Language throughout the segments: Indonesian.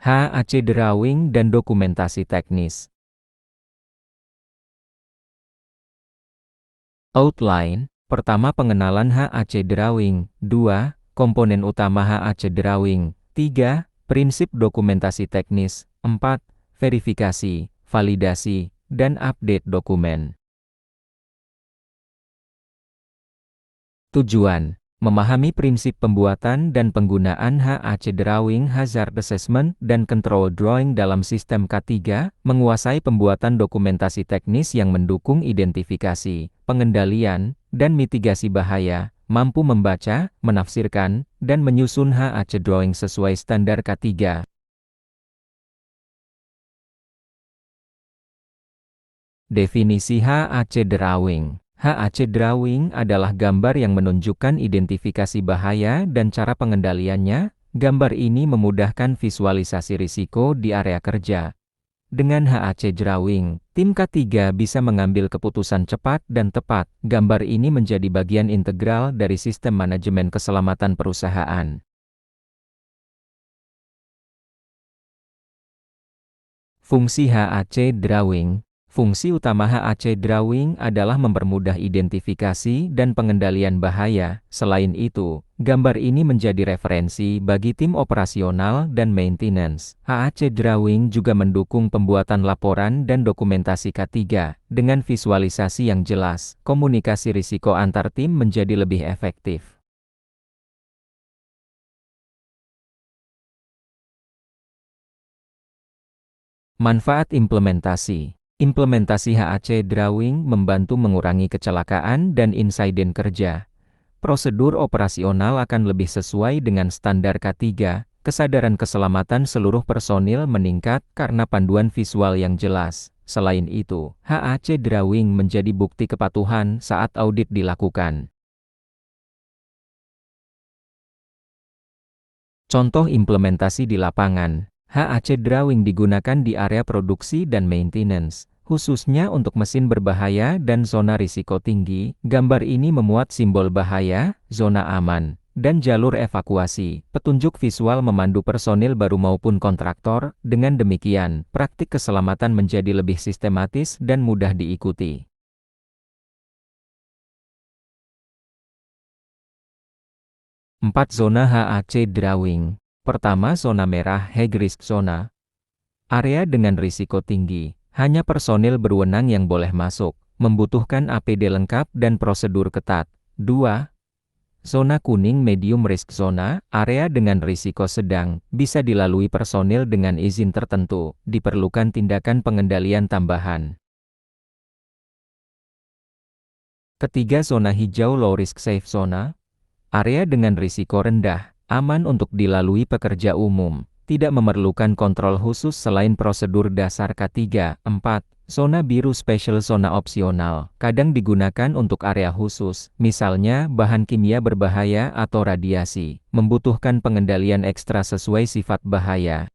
HAC Drawing dan Dokumentasi Teknis. Outline. Pertama, pengenalan HAC Drawing. 2. Komponen utama HAC Drawing. 3. Prinsip dokumentasi teknis. 4. Verifikasi, validasi, dan update dokumen. Tujuan: memahami prinsip pembuatan dan penggunaan HAC Drawing, Hazard Assessment, dan Control Drawing dalam sistem K3, menguasai pembuatan dokumentasi teknis yang mendukung identifikasi, pengendalian, dan mitigasi bahaya, mampu membaca, menafsirkan, dan menyusun HAC Drawing sesuai standar K3. Definisi HAC Drawing. HAC Drawing adalah gambar yang menunjukkan identifikasi bahaya dan cara pengendaliannya. Gambar ini memudahkan visualisasi risiko di area kerja. Dengan HAC Drawing, tim K3 bisa mengambil keputusan cepat dan tepat. Gambar ini menjadi bagian integral dari sistem manajemen keselamatan perusahaan. Fungsi HAC Drawing. Fungsi utama HAC Drawing adalah mempermudah identifikasi dan pengendalian bahaya. Selain itu, gambar ini menjadi referensi bagi tim operasional dan maintenance. HAC Drawing juga mendukung pembuatan laporan dan dokumentasi K3. Dengan visualisasi yang jelas, komunikasi risiko antar tim menjadi lebih efektif. Manfaat implementasi. Implementasi HAC Drawing membantu mengurangi kecelakaan dan insiden kerja. Prosedur operasional akan lebih sesuai dengan standar K3. Kesadaran keselamatan seluruh personil meningkat karena panduan visual yang jelas. Selain itu, HAC Drawing menjadi bukti kepatuhan saat audit dilakukan. Contoh implementasi di lapangan. HAC Drawing digunakan di area produksi dan maintenance, khususnya untuk mesin berbahaya dan zona risiko tinggi. Gambar ini memuat simbol bahaya, zona aman, dan jalur evakuasi. Petunjuk visual memandu personil baru maupun kontraktor. Dengan demikian, praktik keselamatan menjadi lebih sistematis dan mudah diikuti. 4 zona HAC Drawing. Pertama, zona merah high risk zona. Area dengan risiko tinggi. Hanya personil berwenang yang boleh masuk. Membutuhkan APD lengkap dan prosedur ketat. 2. Zona kuning medium risk zona. Area dengan risiko sedang. Bisa dilalui personil dengan izin tertentu. Diperlukan tindakan pengendalian tambahan. Ketiga, zona hijau low risk safe zona. Area dengan risiko rendah, aman untuk dilalui pekerja umum, tidak memerlukan kontrol khusus selain prosedur dasar K3. 4. Zona biru special zona opsional, kadang digunakan untuk area khusus, misalnya bahan kimia berbahaya atau radiasi, membutuhkan pengendalian ekstra sesuai sifat bahaya.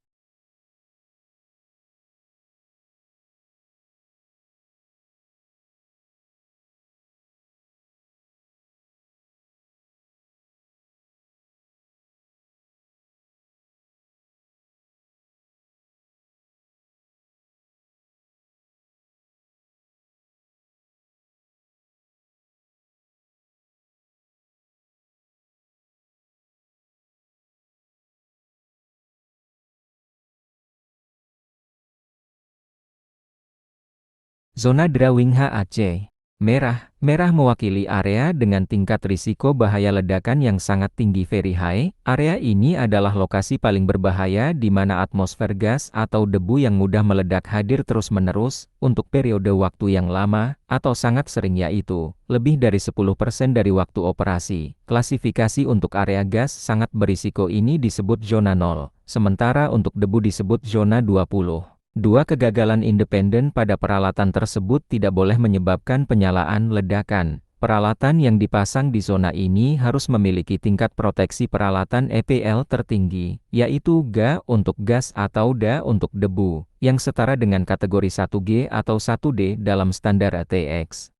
Zona Drawing HAC. Merah. Merah mewakili area dengan tingkat risiko bahaya ledakan yang sangat tinggi very high. Area ini adalah lokasi paling berbahaya di mana atmosfer gas atau debu yang mudah meledak hadir terus-menerus, untuk periode waktu yang lama, atau sangat sering yaitu, lebih dari 10% dari waktu operasi. Klasifikasi untuk area gas sangat berisiko ini disebut zona 0, sementara untuk debu disebut zona 20. 2. Kegagalan independen pada peralatan tersebut tidak boleh menyebabkan penyalaan ledakan. Peralatan yang dipasang di zona ini harus memiliki tingkat proteksi peralatan EPL tertinggi, yaitu G untuk gas atau D untuk debu, yang setara dengan kategori 1G atau 1D dalam standar ATX.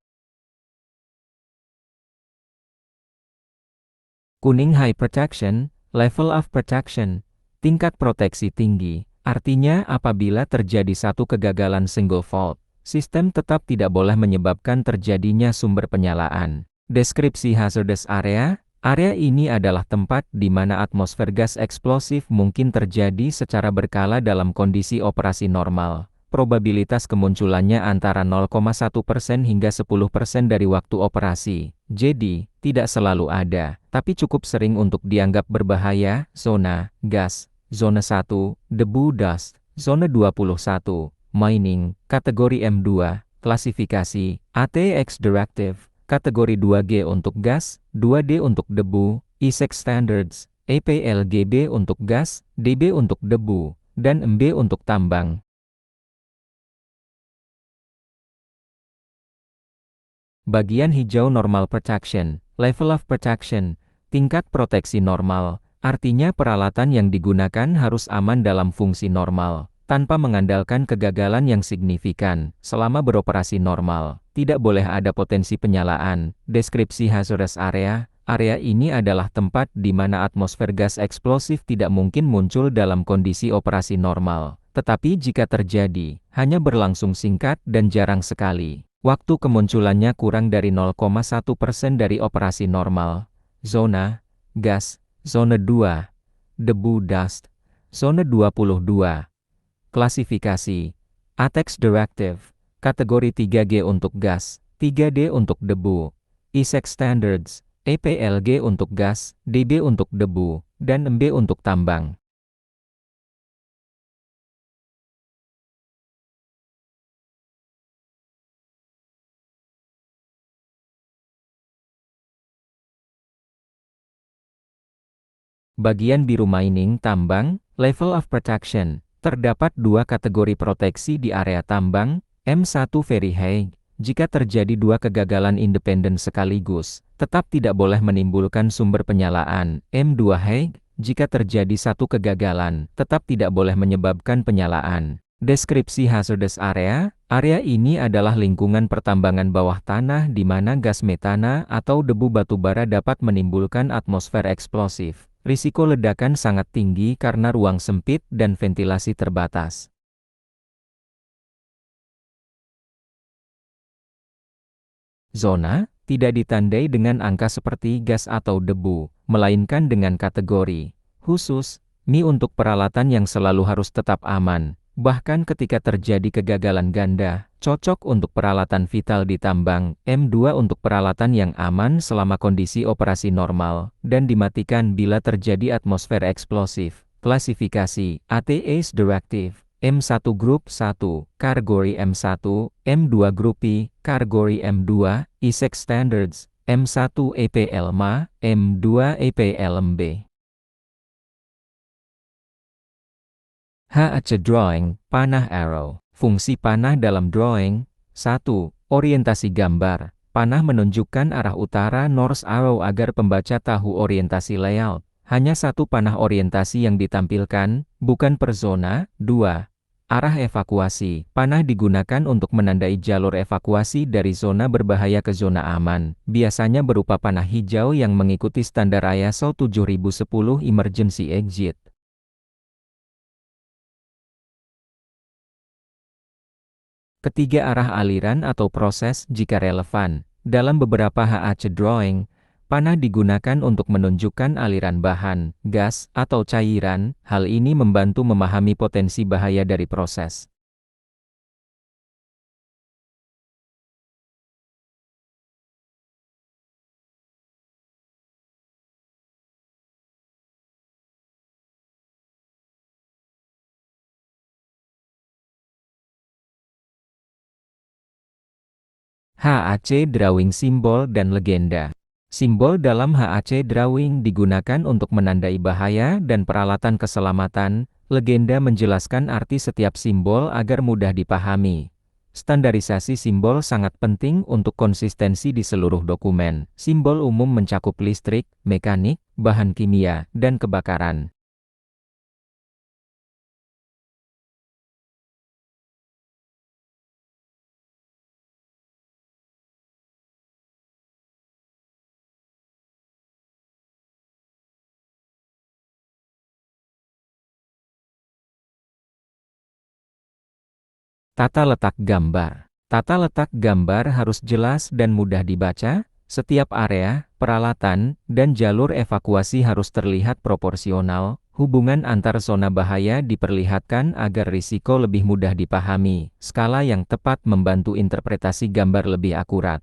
Kuning high protection, level of protection, tingkat proteksi tinggi. Artinya apabila terjadi satu kegagalan single fault, sistem tetap tidak boleh menyebabkan terjadinya sumber penyalaan. Deskripsi hazardous area. Area ini adalah tempat di mana atmosfer gas eksplosif mungkin terjadi secara berkala dalam kondisi operasi normal. Probabilitas kemunculannya antara 0,1% hingga 10% dari waktu operasi. Jadi, tidak selalu ada, tapi cukup sering untuk dianggap berbahaya. Zona, gas, zona 1, debu dust, zona 21, mining, kategori M2, klasifikasi, ATX Directive. Kategori 2G untuk gas, 2D untuk debu, ISEC Standards, EPLGB untuk gas, DB untuk debu, dan MB untuk tambang. Bagian hijau normal protection, level of protection, tingkat proteksi normal, artinya peralatan yang digunakan harus aman dalam fungsi normal, tanpa mengandalkan kegagalan yang signifikan. Selama beroperasi normal, tidak boleh ada potensi penyalaan. Deskripsi hazardous area. Area ini adalah tempat di mana atmosfer gas eksplosif tidak mungkin muncul dalam kondisi operasi normal. Tetapi jika terjadi, hanya berlangsung singkat dan jarang sekali. Waktu kemunculannya kurang dari 0,1% dari operasi normal. Zona, gas, zona 2, debu dust, zona 22. Klasifikasi, ATEX Directive, kategori 3G untuk gas, 3D untuk debu, ISEC Standards, EPLG untuk gas, DB untuk debu, dan MB untuk tambang. Bagian biru mining tambang, level of protection. Terdapat dua kategori proteksi di area tambang, M1 very high. Jika terjadi dua kegagalan independen sekaligus, tetap tidak boleh menimbulkan sumber penyalaan. M2 high. Jika terjadi satu kegagalan, tetap tidak boleh menyebabkan penyalaan. Deskripsi hazardous area. Area ini adalah lingkungan pertambangan bawah tanah di mana gas metana atau debu batubara dapat menimbulkan atmosfer eksplosif. Risiko ledakan sangat tinggi karena ruang sempit dan ventilasi terbatas. Zona tidak ditandai dengan angka seperti gas atau debu, melainkan dengan kategori khusus. Mi untuk peralatan yang selalu harus tetap aman, bahkan ketika terjadi kegagalan ganda, cocok untuk peralatan vital di tambang. M2 untuk peralatan yang aman selama kondisi operasi normal, dan dimatikan bila terjadi atmosfer eksplosif. Klasifikasi, ATA's Directive. M1 Group 1, kategori M1, M2 Group I, kategori M2, ISEC Standards, M1 EPLMA, M2 EPLMB. HAC Drawing, panah arrow. Fungsi panah dalam drawing. 1. Orientasi gambar. Panah menunjukkan arah utara North Arrow agar pembaca tahu orientasi layout. Hanya satu panah orientasi yang ditampilkan, bukan per zona. 2. Arah evakuasi. Panah digunakan untuk menandai jalur evakuasi dari zona berbahaya ke zona aman. Biasanya berupa panah hijau yang mengikuti standar ISO 7010 Emergency Exit. Ketiga, arah aliran atau proses jika relevan. Dalam beberapa HAC drawing, panah digunakan untuk menunjukkan aliran bahan, gas, atau cairan. Hal ini membantu memahami potensi bahaya dari proses. HAC drawing simbol dan legenda. Simbol dalam HAC drawing digunakan untuk menandai bahaya dan peralatan keselamatan. Legenda menjelaskan arti setiap simbol agar mudah dipahami. Standarisasi simbol sangat penting untuk konsistensi di seluruh dokumen. Simbol umum mencakup listrik, mekanik, bahan kimia, dan kebakaran. Tata letak gambar. Tata letak gambar harus jelas dan mudah dibaca. Setiap area, peralatan, dan jalur evakuasi harus terlihat proporsional. Hubungan antar zona bahaya diperlihatkan agar risiko lebih mudah dipahami. Skala yang tepat membantu interpretasi gambar lebih akurat.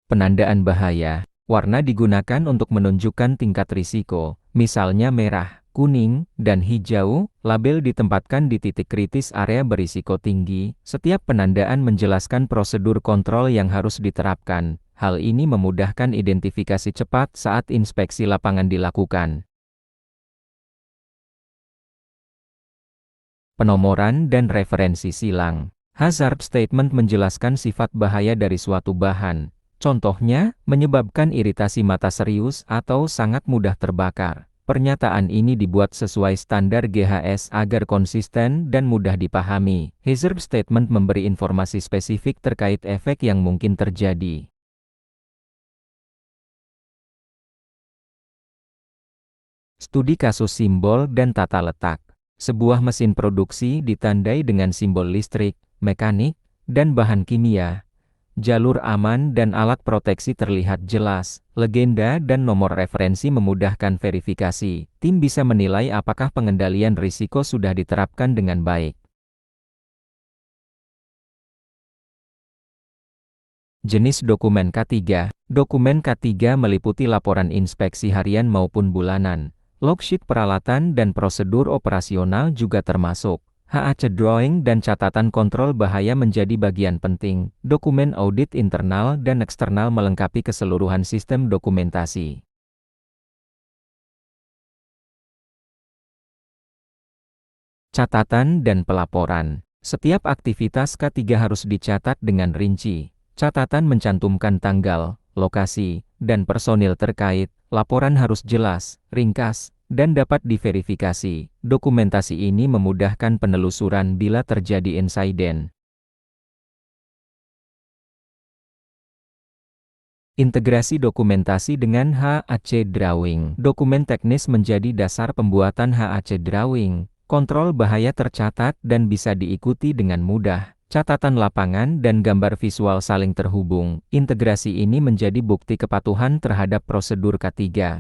Penandaan bahaya. Warna digunakan untuk menunjukkan tingkat risiko, misalnya merah, kuning, dan hijau. Label ditempatkan di titik kritis area berisiko tinggi. Setiap penandaan menjelaskan prosedur kontrol yang harus diterapkan. Hal ini memudahkan identifikasi cepat saat inspeksi lapangan dilakukan. Penomoran dan referensi silang. Hazard statement menjelaskan sifat bahaya dari suatu bahan. Contohnya, menyebabkan iritasi mata serius atau sangat mudah terbakar. Pernyataan ini dibuat sesuai standar GHS agar konsisten dan mudah dipahami. Hazard statement memberi informasi spesifik terkait efek yang mungkin terjadi. Studi kasus simbol dan tata letak. Sebuah mesin produksi ditandai dengan simbol listrik, mekanik, dan bahan kimia. Jalur aman dan alat proteksi terlihat jelas. Legenda dan nomor referensi memudahkan verifikasi. Tim bisa menilai apakah pengendalian risiko sudah diterapkan dengan baik. Jenis dokumen K3. Dokumen K3 meliputi laporan inspeksi harian maupun bulanan. Logsheet peralatan dan prosedur operasional juga termasuk. HAC drawing dan catatan kontrol bahaya menjadi bagian penting. Dokumen audit internal dan eksternal melengkapi keseluruhan sistem dokumentasi. Catatan dan pelaporan. Setiap aktivitas K3 harus dicatat dengan rinci. Catatan mencantumkan tanggal, lokasi, dan personil terkait. Laporan harus jelas, ringkas, dan dapat diverifikasi. Dokumentasi ini memudahkan penelusuran bila terjadi insiden. Integrasi dokumentasi dengan HAC Drawing. Dokumen teknis menjadi dasar pembuatan HAC Drawing. Kontrol bahaya tercatat dan bisa diikuti dengan mudah. Catatan lapangan dan gambar visual saling terhubung. Integrasi ini menjadi bukti kepatuhan terhadap prosedur K3.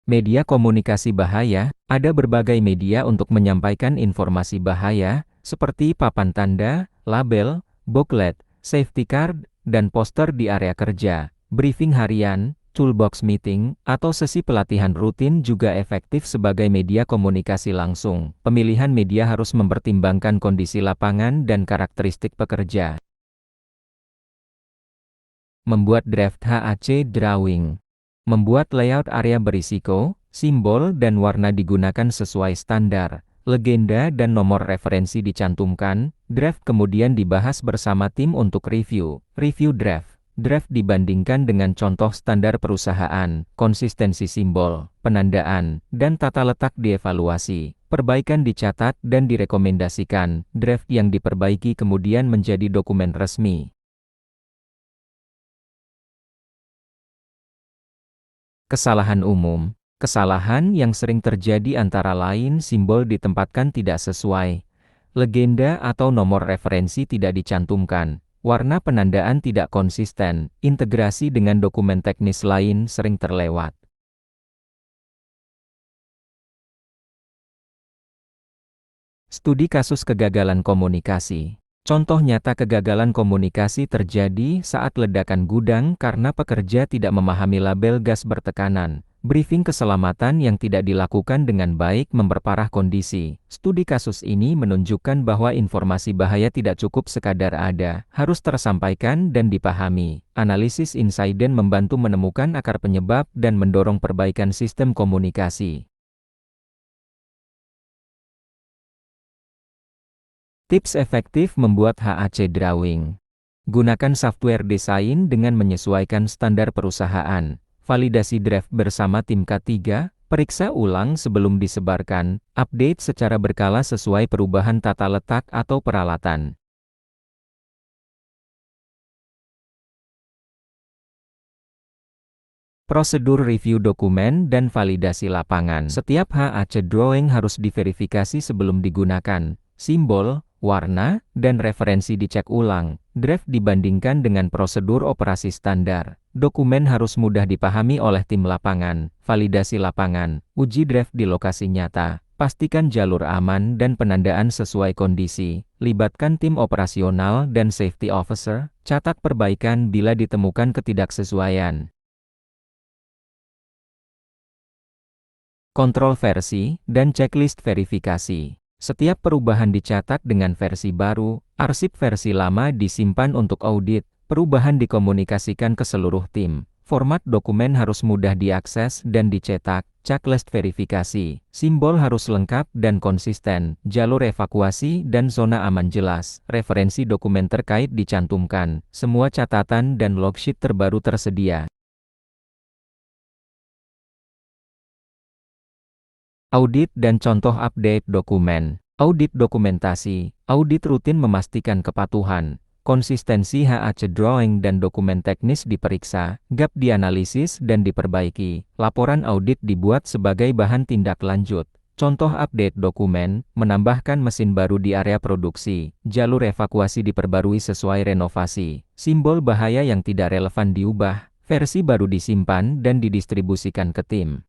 Media komunikasi bahaya. Ada berbagai media untuk menyampaikan informasi bahaya, seperti papan tanda, label, booklet, safety card, dan poster di area kerja. Briefing harian, toolbox meeting, atau sesi pelatihan rutin juga efektif sebagai media komunikasi langsung. Pemilihan media harus mempertimbangkan kondisi lapangan dan karakteristik pekerja. Membuat draft HAC Drawing. Membuat layout area berisiko, simbol dan warna digunakan sesuai standar. Legenda dan nomor referensi dicantumkan. Draft kemudian dibahas bersama tim untuk review. Review draft. Draft dibandingkan dengan contoh standar perusahaan, konsistensi simbol, penandaan, dan tata letak dievaluasi. Perbaikan dicatat dan direkomendasikan. Draft yang diperbaiki kemudian menjadi dokumen resmi. Kesalahan umum. Kesalahan yang sering terjadi antara lain simbol ditempatkan tidak sesuai. Legenda atau nomor referensi tidak dicantumkan. Warna penandaan tidak konsisten, integrasi dengan dokumen teknis lain sering terlewat. Studi kasus kegagalan komunikasi. Contoh nyata kegagalan komunikasi terjadi saat ledakan gudang karena pekerja tidak memahami label gas bertekanan. Briefing keselamatan yang tidak dilakukan dengan baik memperparah kondisi. Studi kasus ini menunjukkan bahwa informasi bahaya tidak cukup sekadar ada, harus tersampaikan dan dipahami. Analisis insiden membantu menemukan akar penyebab dan mendorong perbaikan sistem komunikasi. Tips efektif membuat HAC Drawing. Gunakan software desain dengan menyesuaikan standar perusahaan. Validasi draft bersama tim K3, periksa ulang sebelum disebarkan, update secara berkala sesuai perubahan tata letak atau peralatan. Prosedur review dokumen dan validasi lapangan. Setiap HAC drawing harus diverifikasi sebelum digunakan. Simbol, warna, dan referensi dicek ulang. Draft dibandingkan dengan prosedur operasi standar. Dokumen harus mudah dipahami oleh tim lapangan. Validasi lapangan. Uji draft di lokasi nyata. Pastikan jalur aman dan penandaan sesuai kondisi. Libatkan tim operasional dan safety officer. Catat perbaikan bila ditemukan ketidaksesuaian. Kontrol versi dan checklist verifikasi. Setiap perubahan dicatat dengan versi baru, arsip versi lama disimpan untuk audit, perubahan dikomunikasikan ke seluruh tim. Format dokumen harus mudah diakses dan dicetak, checklist verifikasi. Simbol harus lengkap dan konsisten, jalur evakuasi dan zona aman jelas. Referensi dokumen terkait dicantumkan, semua catatan dan logsheet terbaru tersedia. Audit dan contoh update dokumen. Audit dokumentasi. Audit rutin memastikan kepatuhan, konsistensi HAC drawing dan dokumen teknis diperiksa, gap dianalisis dan diperbaiki. Laporan audit dibuat sebagai bahan tindak lanjut. Contoh update dokumen, menambahkan mesin baru di area produksi, jalur evakuasi diperbarui sesuai renovasi, simbol bahaya yang tidak relevan diubah, versi baru disimpan dan didistribusikan ke tim.